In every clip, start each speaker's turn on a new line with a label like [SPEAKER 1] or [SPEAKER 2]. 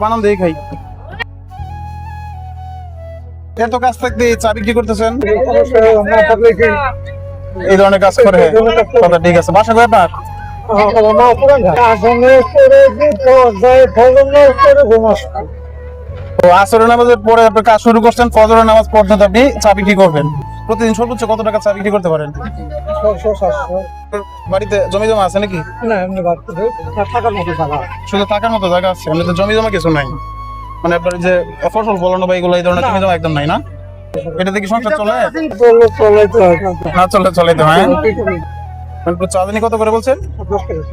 [SPEAKER 1] বানান দিয়ে খাই। এত কাজ থাকতে চা বিক্রি করতেছেন? এই ধরনের কাজ করে? কথা ঠিক আছে। বাসা কোথায় আপনার? তো আসরের নামাজের পরে আপনি কাজ শুরু করছেন, ফজরের নামাজ পর্যন্ত আপনি চা বিক্রি করবেন। প্রতিদিন সর্বোচ্চ কত টাকা চা বিক্রি করতে পারেন? বাড়িতে জমি জমা আছে নাকি? শুধু টাকার মতো জায়গা আছে, এমনি তো জমি জমা কিছু নাই? মানে আপনার যে ফসল ফলানো বা এগুলো এই ধরনের জমি জমা একদম নাই না? এটা থেকে সংসার চলে? না চলে চলাইতে হয়। চা দিনে কত করে বলছেন?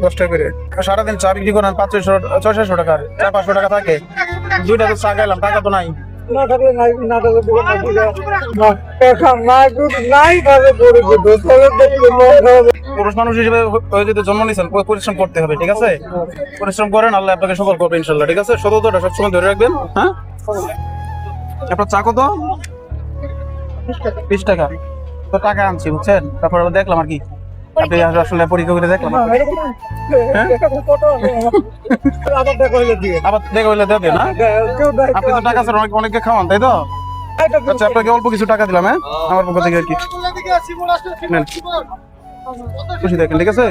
[SPEAKER 1] 10 টাকা করে। সারাদিন চা বিক্রি করেন 500-600 টাকার, 400-500 টাকা থাকে। 2টা তো চা খাইলাম, টাকা তো নাই। পুরুষ মানুষ হিসেবে যদি জন্ম নিয়েছেন পরিশ্রম করতে হবে, ঠিক আছে? পরিশ্রম করেন, আল্লাহ আপনাকে সফল করবে ইনশাল্লাহ, ঠিক আছে? সততাটা সবসময় ধরে রাখবেন। হ্যাঁ, আপনার চা কত? 20 টাকা। তো টাকা আনছি বুঝছেন, তারপর দেখলাম আর কি আপনি আসলে পরীক্ষা করে দেখলাম। আবার দেখা হইলে দেবে না? আপনি তো টাকা স্যার অনেককে খাওয়ান, তাই তো? আচ্ছা, আপনাকে অল্প কিছু টাকা দিলাম, হ্যাঁ, আমার পক্ষ থেকে আর কি। খুশি দেখেন, ঠিক আছে?